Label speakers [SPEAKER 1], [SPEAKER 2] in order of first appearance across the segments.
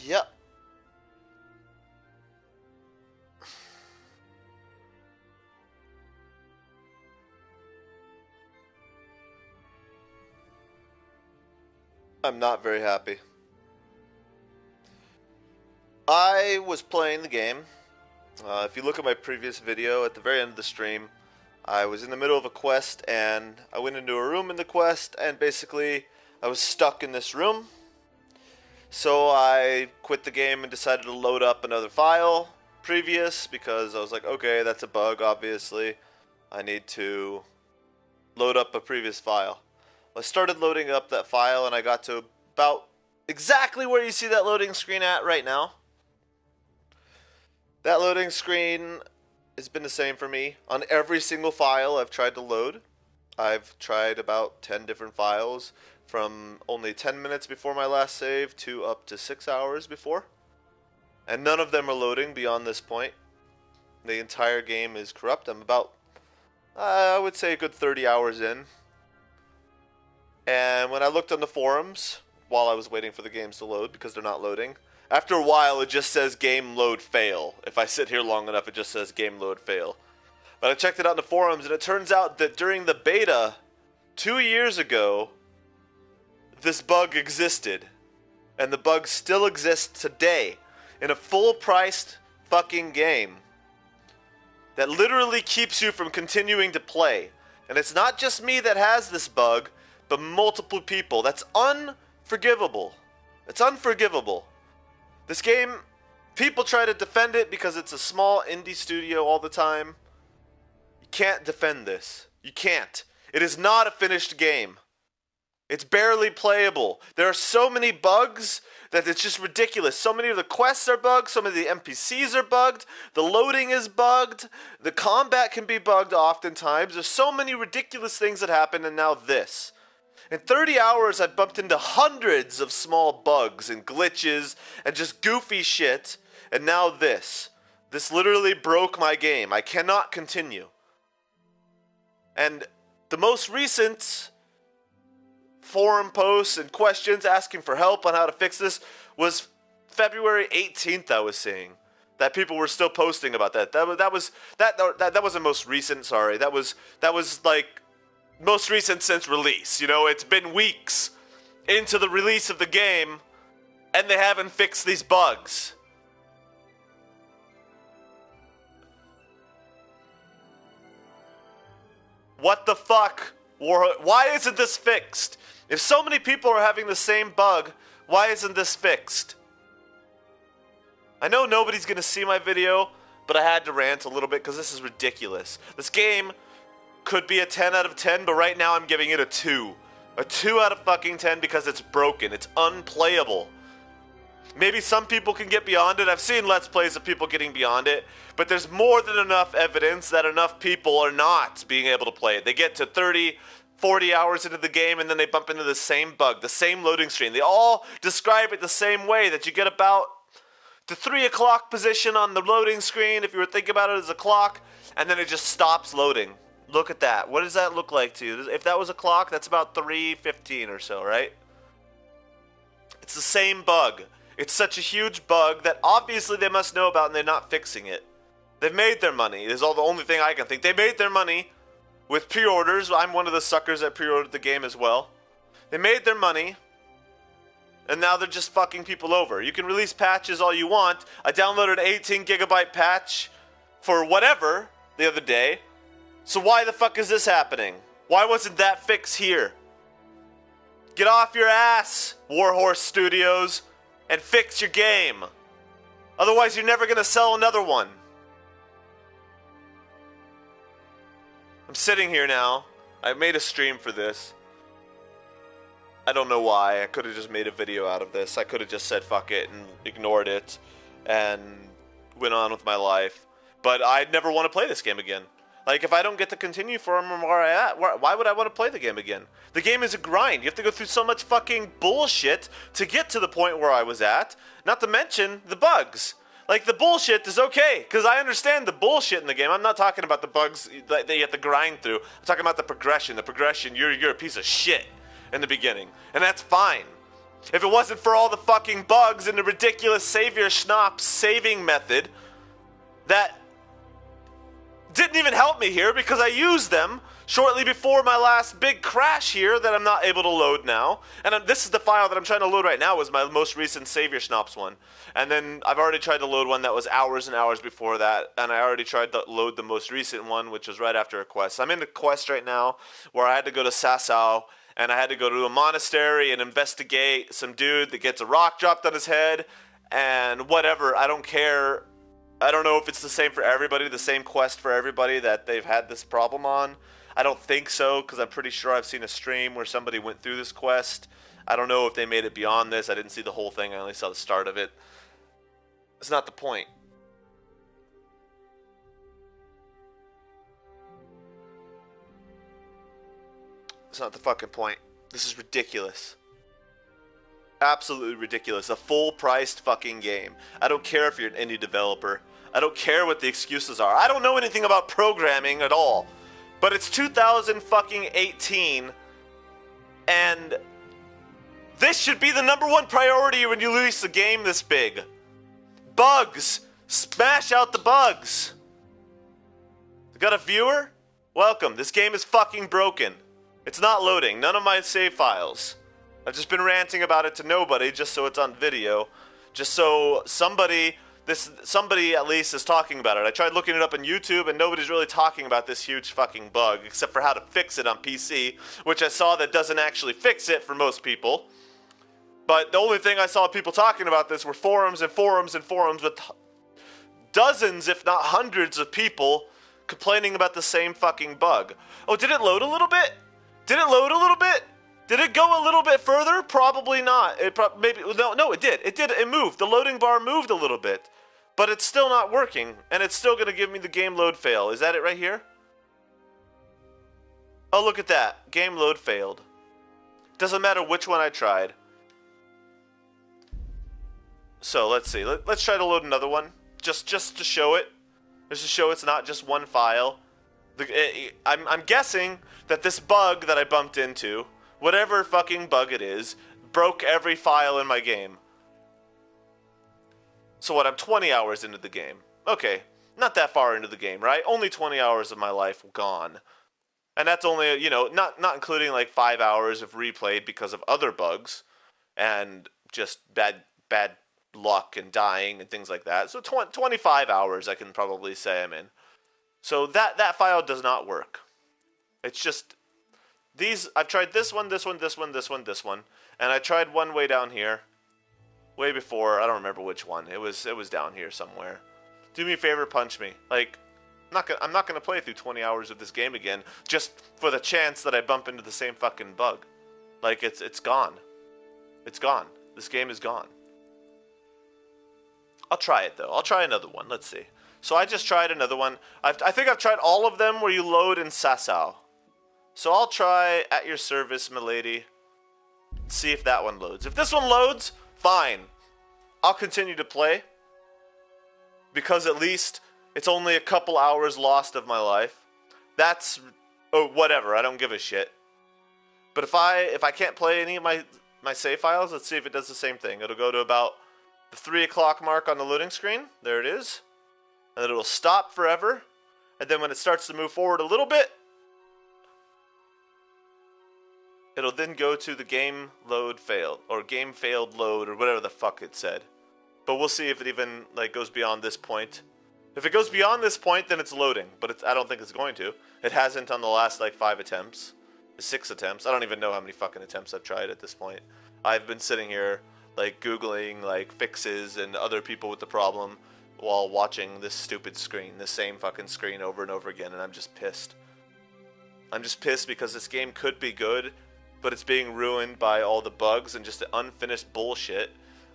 [SPEAKER 1] Yep. I'm not very happy. I was playing the game. If you look at my previous video, at the very end of the stream, I was in the middle of a quest and I went into a room in the quest and basically I was stuck in this room. So I quit the game and decided to load up another file previous because I was like, okay, that's a bug, obviously. I need to load up a previous file. I started loading up that file and I got to about exactly where you see that loading screen at right now. That loading screen has been the same for me on every single file I've tried to load. I've tried about 10 different files from only 10 minutes before my last save to up to 6 hours before. And none of them are loading beyond this point. The entire game is corrupt. I'm about, I would say a good 30 hours in. And when I looked on the forums, while I was waiting for the games to load, because they're not loading, after a while it just says game load fail. If I sit here long enough, it just says game load fail. But I checked it out in the forums, and it turns out that during the beta 2 years ago, this bug existed. And the bug still exists today in a full-priced fucking game that literally keeps you from continuing to play. And it's not just me that has this bug, but multiple people. That's unforgivable. It's unforgivable. This game, people try to defend it because it's a small indie studio all the time. You can't defend this. You can't. It is not a finished game. It's barely playable. There are so many bugs that it's just ridiculous. So many of the quests are bugged. So many of the NPCs are bugged. The loading is bugged. The combat can be bugged oftentimes. There's so many ridiculous things that happen, and now this. In 30 hours, I've bumped into hundreds of small bugs and glitches and just goofy shit. And now this. This literally broke my game. I cannot continue. And the most recent forum posts and questions asking for help on how to fix this was February 18th, I was seeing. That people were still posting about that. That wasn't most recent, sorry. That was like most recent since release. You know, it's been weeks into the release of the game and they haven't fixed these bugs. What the fuck? Why isn't this fixed? If so many people are having the same bug, why isn't this fixed? I know nobody's gonna see my video, but I had to rant a little bit because this is ridiculous. This game could be a 10 out of 10, but right now I'm giving it a 2. A 2 out of fucking 10 because it's broken. It's unplayable. Maybe some people can get beyond it. I've seen Let's Plays of people getting beyond it, but there's more than enough evidence that enough people are not being able to play it. They get to 30, 40 hours into the game and then they bump into the same bug, the same loading screen. They all describe it the same way, that you get about the 3 o'clock position on the loading screen, if you were thinking about it as a clock, and then it just stops loading. Look at that. What does that look like to you? If that was a clock, that's about 3:15 or so, right? It's the same bug. It's such a huge bug that obviously they must know about and they're not fixing it. They've made their money. Is all the only thing I can think. They made their money with pre-orders. I'm one of the suckers that pre-ordered the game as well. They made their money, and now they're just fucking people over. You can release patches all you want. I downloaded an 18 gigabyte patch for whatever the other day. So why the fuck is this happening? Why wasn't that fixed here? Get off your ass, Warhorse Studios, and fix your game. Otherwise, you're never going to sell another one. I'm sitting here now. I made a stream for this. I don't know why. I could have just made a video out of this. I could have just said fuck it and ignored it and went on with my life. But I'd never want to play this game again. Like, if I don't get to continue from where I'm at, why would I want to play the game again? The game is a grind. You have to go through so much fucking bullshit to get to the point where I was at. Not to mention the bugs. Like, the bullshit is okay, because I understand the bullshit in the game. I'm not talking about the bugs that you have to grind through. I'm talking about the progression. The progression, you're a piece of shit in the beginning. And that's fine. If it wasn't for all the fucking bugs and the ridiculous Savior Schnapp saving method that didn't even help me here because I used them shortly before my last big crash here that I'm not able to load now. And this is the file that I'm trying to load right now, was my most recent Savior Schnapps one. And then I've already tried to load one that was hours and hours before that, and I already tried to load the most recent one, which was right after a quest. I'm in the quest right now where I had to go to Sasau, and I had to go to a monastery and investigate some dude that gets a rock dropped on his head, and whatever, I don't care. I don't know if it's the same for everybody, the same quest for everybody that they've had this problem on. I don't think so, because I'm pretty sure I've seen a stream where somebody went through this quest. I don't know if they made it beyond this. I didn't see the whole thing. I only saw the start of it. It's not the point. It's not the fucking point. This is ridiculous. Absolutely ridiculous. A full-priced fucking game. I don't care if you're an indie developer. I don't care what the excuses are. I don't know anything about programming at all. But it's 2018, and this should be the #1 priority when you release a game this big. Bugs. Smash out the bugs. Got a viewer? Welcome. This game is fucking broken. It's not loading. None of my save files. I've just been ranting about it to nobody just so it's on video. Just so somebody at least is talking about it. I tried looking it up on YouTube and nobody's really talking about this huge fucking bug except for how to fix it on PC, which I saw that doesn't actually fix it for most people. But the only thing I saw people talking about this were forums and forums and forums with dozens, if not hundreds of people complaining about the same fucking bug. Oh, did it load a little bit? Did it load a little bit? Did it go a little bit further? Probably not. Maybe no, it did. It did. It moved. The loading bar moved a little bit. But it's still not working, and it's still going to give me the game load fail. Is that it right here? Oh, look at that. Game load failed. Doesn't matter which one I tried. So, let's see. Let's try to load another one. Just to show it. Just to show it's not just one file. I'm guessing that this bug that I bumped into, whatever fucking bug it is, broke every file in my game. So what, I'm 20 hours into the game. Okay, not that far into the game, right? Only 20 hours of my life gone. And that's only, you know, not including like 5 hours of replayed because of other bugs and just bad luck and dying and things like that. So 25 hours I can probably say I'm in. So that file does not work. It's just these. I've tried this one, this one, this one, this one, this one, and I tried one way down here. Way before, I don't remember which one. It was down here somewhere. Do me a favor, punch me. Like, I'm not gonna play through 20 hours of this game again just for the chance that I bump into the same fucking bug. Like, it's gone. It's gone. This game is gone. I'll try it though. I'll try another one. Let's see. So I just tried another one. I think I've tried all of them where you load in Sasau. So I'll try At Your Service, milady. See if that one loads. If this one loads, fine. I'll continue to play. Because at least it's only a couple hours lost of my life. That's... oh, whatever. I don't give a shit. But if I can't play any of my save files, let's see if it does the same thing. It'll go to about the 3 o'clock mark on the loading screen. There it is. And then it'll stop forever. And then when it starts to move forward a little bit, it'll then go to the game load failed, or game failed load, or whatever the fuck it said. But we'll see if it even like goes beyond this point. If it goes beyond this point, then it's loading. But I don't think it's going to. It hasn't on the last like 5 attempts. 6 attempts. I don't even know how many fucking attempts I've tried at this point. I've been sitting here like Googling like fixes and other people with the problem while watching this stupid screen, this same fucking screen over and over again, and I'm just pissed. I'm just pissed because this game could be good, but it's being ruined by all the bugs and just the unfinished bullshit.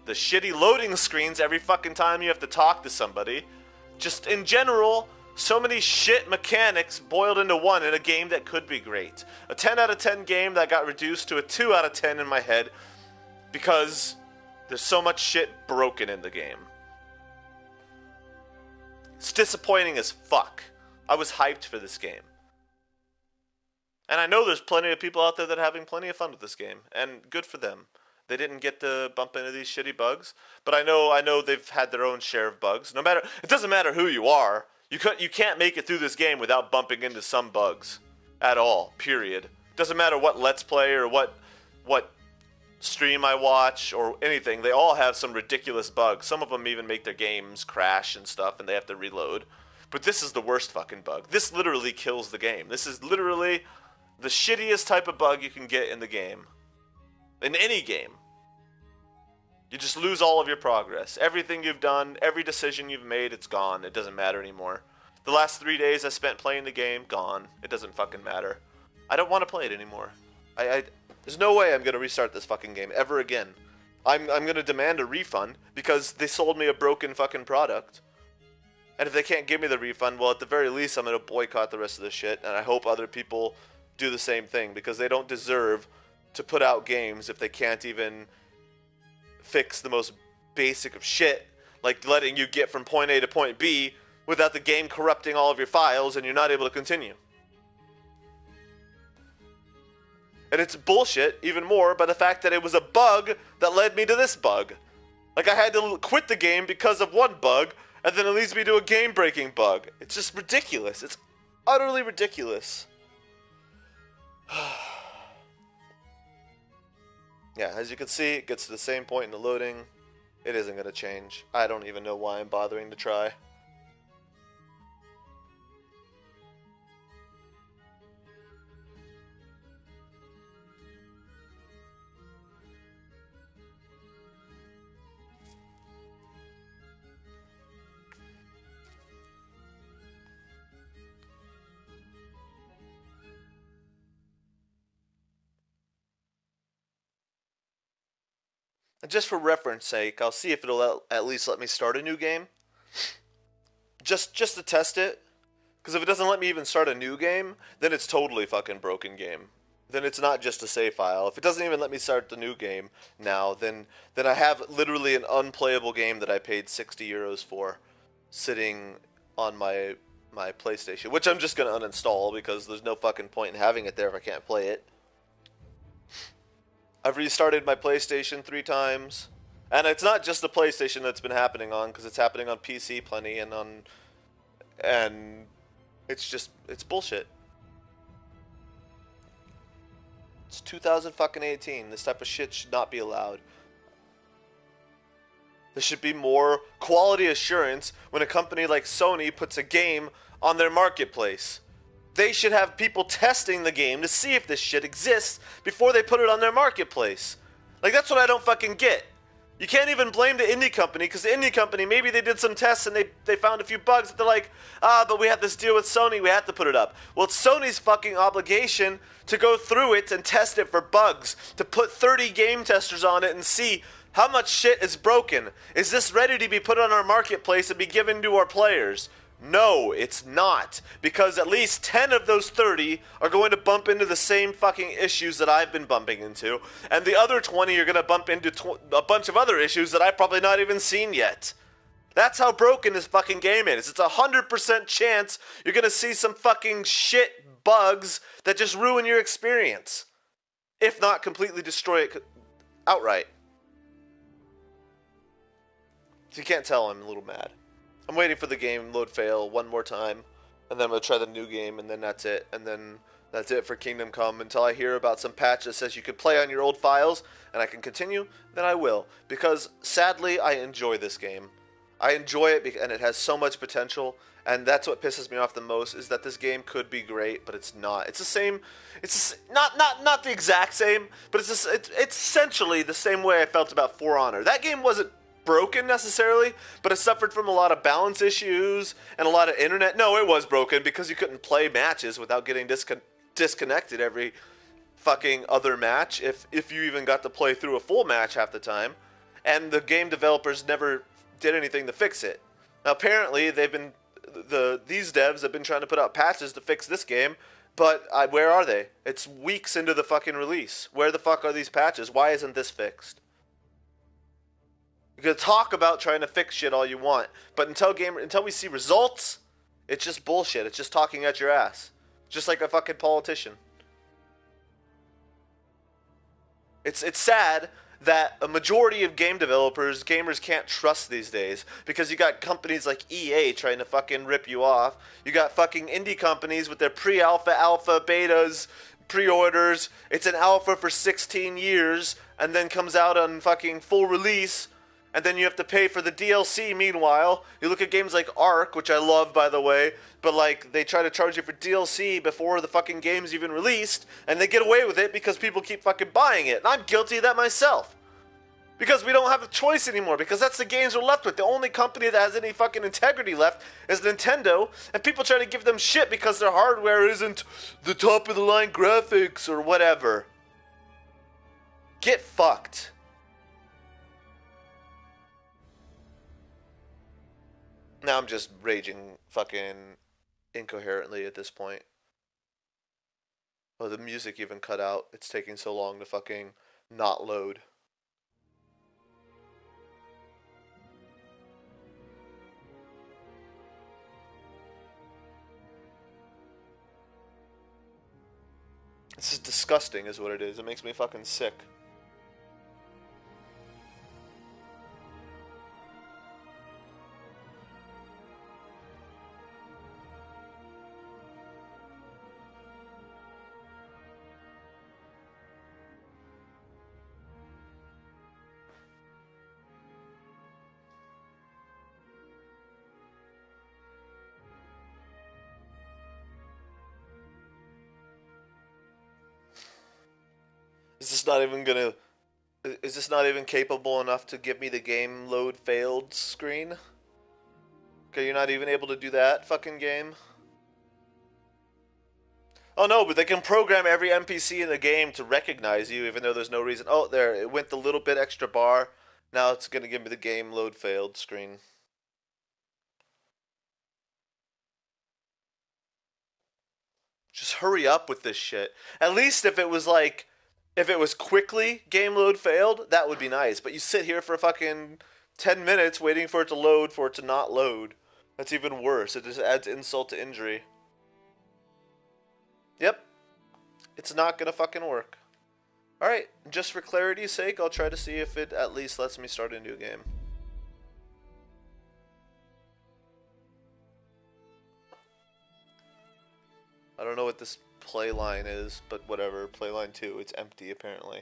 [SPEAKER 1] The shitty loading screens every fucking time you have to talk to somebody. Just in general, so many shit mechanics boiled into one in a game that could be great. A 10 out of 10 game that got reduced to a 2 out of 10 in my head because there's so much shit broken in the game. It's disappointing as fuck. I was hyped for this game. And I know there's plenty of people out there that are having plenty of fun with this game, and good for them. They didn't get to bump into these shitty bugs. But I know they've had their own share of bugs. No matter, it doesn't matter who you are. You can't make it through this game without bumping into some bugs at all. Period. Doesn't matter what Let's Play or what stream I watch or anything. They all have some ridiculous bugs. Some of them even make their games crash and stuff, and they have to reload. But this is the worst fucking bug. This literally kills the game. This is literally the shittiest type of bug you can get in the game. In any game. You just lose all of your progress. Everything you've done, every decision you've made, it's gone. It doesn't matter anymore. The last 3 days I spent playing the game, gone. It doesn't fucking matter. I don't want to play it anymore. There's no way I'm going to restart this fucking game ever again. I'm going to demand a refund because they sold me a broken fucking product. And if they can't give me the refund, well, at the very least, I'm going to boycott the rest of the shit. And I hope other people do the same thing because they don't deserve to put out games if they can't even fix the most basic of shit, like letting you get from point A to point B without the game corrupting all of your files and you're not able to continue. And it's bullshit even more by the fact that it was a bug that led me to this bug. Like I had to quit the game because of one bug, and then it leads me to a game-breaking bug. It's just ridiculous. It's utterly ridiculous. Yeah, as you can see, it gets to the same point in the loading. It isn't going to change. I don't even know why I'm bothering to try. And just for reference sake, I'll see if it'll at least let me start a new game. Just to test it. Because if it doesn't let me even start a new game, then it's totally fucking broken game. Then it's not just a save file. If it doesn't even let me start the new game now, then I have literally an unplayable game that I paid 60 euros for sitting on my PlayStation, which I'm just going to uninstall because there's no fucking point in having it there if I can't play it. I've restarted my PlayStation 3 times. And it's not just the PlayStation that's been happening on, because it's happening on PC plenty and it's bullshit. It's 2018. This type of shit should not be allowed. There should be more quality assurance when a company like Sony puts a game on their marketplace. They should have people testing the game to see if this shit exists before they put it on their marketplace. Like, that's what I don't fucking get. You can't even blame the indie company, because the indie company, maybe they did some tests and they found a few bugs, but they're like, but we have this deal with Sony, we have to put it up. Well, it's Sony's fucking obligation to go through it and test it for bugs, to put 30 game testers on it and see how much shit is broken. Is this ready to be put on our marketplace and be given to our players? No, it's not, because at least 10 of those 30 are going to bump into the same fucking issues that I've been bumping into, and the other 20 are going to bump into a bunch of other issues that I've probably not even seen yet. That's how broken this fucking game is. It's a 100% chance you're going to see some fucking shit bugs that just ruin your experience, if not completely destroy it outright. So you can't tell I'm a little mad. I'm waiting for the game load fail one more time, and then I'm going to try the new game, and then that's it. And then that's it for Kingdom Come until I hear about some patch that says you can play on your old files, and I can continue, then I will. Because, sadly, I enjoy this game. I enjoy it, and it has so much potential, and that's what pisses me off the most, is that this game could be great, but it's not. It's the same, not the exact same, but it's essentially the same way I felt about For Honor. That game wasn't broken necessarily, but it suffered from a lot of balance issues and a lot of internet. No, it was broken because you couldn't play matches without getting disconnected every fucking other match, if you even got to play through a full match half the time, and the game developers never did anything to fix it. Now apparently these devs have been trying to put out patches to fix this game, but where are they? It's weeks into the fucking release. Where the fuck are these patches? Why isn't this fixed? You can talk about trying to fix shit all you want, but until we see results, it's just bullshit. It's just talking at your ass. Just like a fucking politician. It's sad that a majority of game developers, gamers can't trust these days because you got companies like EA trying to fucking rip you off. You got fucking indie companies with their pre-alpha, alpha, betas, pre-orders. It's an alpha for 16 years and then comes out on fucking full release. And then you have to pay for the DLC meanwhile. You look at games like Ark, which I love, by the way, but like they try to charge you for DLC before the fucking game's even released, and they get away with it because people keep fucking buying it. And I'm guilty of that myself. Because we don't have a choice anymore, because that's the games we're left with. The only company that has any fucking integrity left is Nintendo, and people try to give them shit because their hardware isn't the top of the line graphics or whatever. Get fucked. Now I'm just raging fucking incoherently at this point. Oh, the music even cut out. It's taking so long to fucking not load. This is disgusting is what it is. It makes me fucking sick. Is this not even gonna... Is this not even capable enough to give me the game load failed screen? Okay, you're not even able to do that, fucking game? Oh no, but they can program every NPC in the game to recognize you even though there's no reason. Oh, there, it went the little bit extra bar. Now it's gonna give me the game load failed screen. Just hurry up with this shit. At least if it was like... If it was quickly game load failed, that would be nice. But you sit here for fucking 10 minutes waiting for it to load for it to not load. That's even worse. It just adds insult to injury. Yep. It's not gonna fucking work. Alright, just for clarity's sake, I'll try to see if it at least lets me start a new game. I don't know what this play line is, but whatever. Play line 2, it's empty apparently.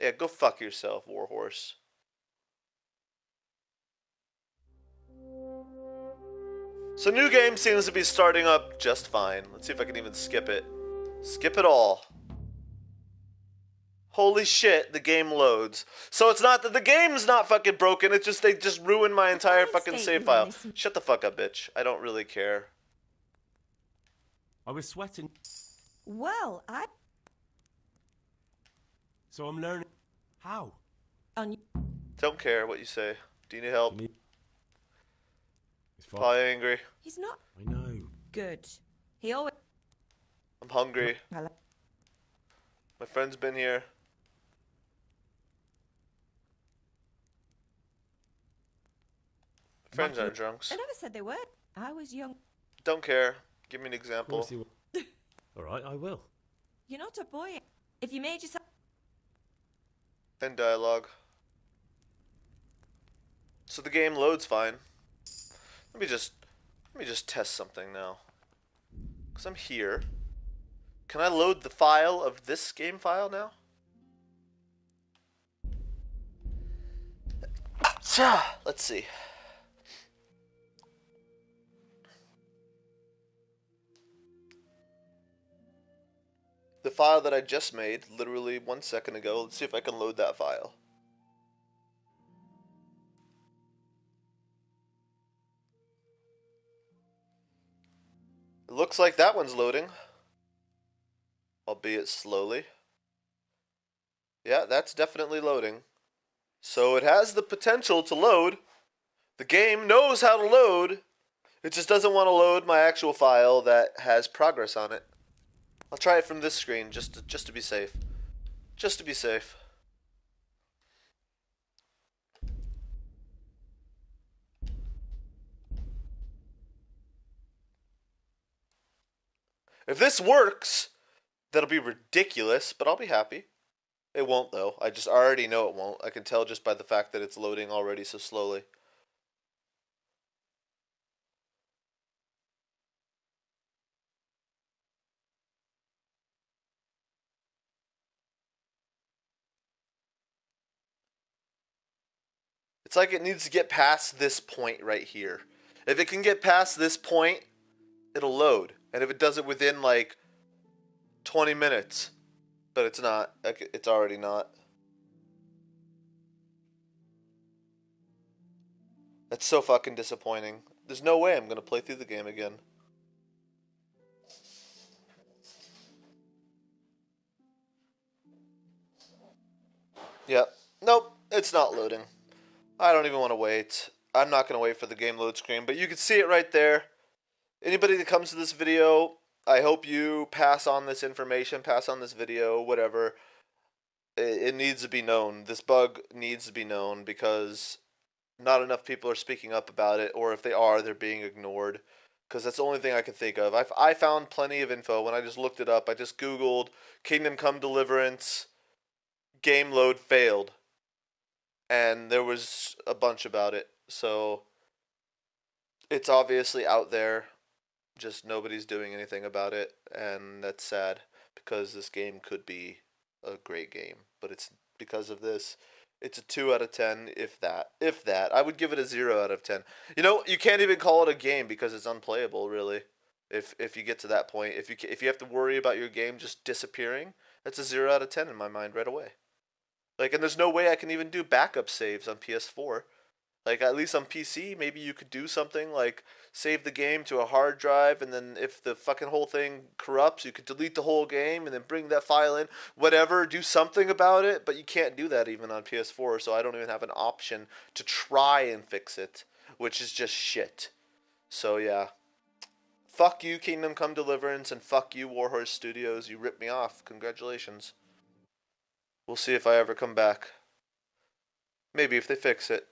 [SPEAKER 1] Yeah, go fuck yourself, Warhorse. So new game seems to be starting up just fine. Let's see if I can even skip it. Skip it all. Holy shit, the game loads. So it's not that the game's not fucking broken, it's just they just ruined my entire fucking save file. Shut the fuck up, bitch. I don't really care.
[SPEAKER 2] I was sweating.
[SPEAKER 3] Well,
[SPEAKER 2] So I'm learning. How?
[SPEAKER 1] Don't care what you say. Do you need help?
[SPEAKER 2] It's fine.
[SPEAKER 1] Probably angry.
[SPEAKER 3] he's not
[SPEAKER 2] I know.
[SPEAKER 3] good. He always...
[SPEAKER 1] I'm hungry.
[SPEAKER 3] Hello.
[SPEAKER 1] My friend's been here. Friends aren't drunks.
[SPEAKER 3] I never said they were. I was young.
[SPEAKER 1] Don't care. Give me an example.
[SPEAKER 2] Alright, I will.
[SPEAKER 3] You're not a boy. If you made yourself...
[SPEAKER 1] End dialogue. So the game loads fine. Let me just test something now. Cause I'm here. Can I load the file of this game file now? Let's see. The file that I just made, literally 1 second ago. Let's see if I can load that file. It looks like that one's loading. Albeit slowly. Yeah, that's definitely loading. So it has the potential to load. The game knows how to load. It just doesn't want to load my actual file that has progress on it. I'll try it from this screen just to be safe. Just to be safe. If this works, that'll be ridiculous, but I'll be happy. It won't though. I just already know it won't. I can tell just by the fact that it's loading already so slowly. It's like it needs to get past this point right here. If it can get past this point, it'll load. And if it does it within like 20 minutes, but it's not. It's already not. That's so fucking disappointing. There's no way I'm gonna play through the game again. Yep. Nope, it's not loading. I don't even want to wait. I'm not gonna wait for the game load screen, but you can see it right there. Anybody that comes to this video, I hope you pass on this information, pass on this video, whatever. It needs to be known. This bug needs to be known because not enough people are speaking up about it, or if they are, they're being ignored. Because that's the only thing I can think of. I found plenty of info when I just looked it up. I just Googled Kingdom Come Deliverance game load failed, and there was a bunch about it. So it's obviously out there. Just nobody's doing anything about it, and that's sad because this game could be a great game, but it's because of this. It's a 2 out of 10, if that. If that. I would give it a 0 out of 10. You know, you can't even call it a game because it's unplayable, really. If you get to that point, if you have to worry about your game just disappearing, that's a 0 out of 10 in my mind right away. Like, and there's no way I can even do backup saves on PS4. Like, at least on PC, maybe you could do something like save the game to a hard drive, and then if the fucking whole thing corrupts, you could delete the whole game and then bring that file in, whatever, do something about it. But you can't do that even on PS4, so I don't even have an option to try and fix it, which is just shit. So, yeah. Fuck you, Kingdom Come Deliverance, and fuck you, Warhorse Studios. You ripped me off. Congratulations. We'll see if I ever come back. Maybe if they fix it.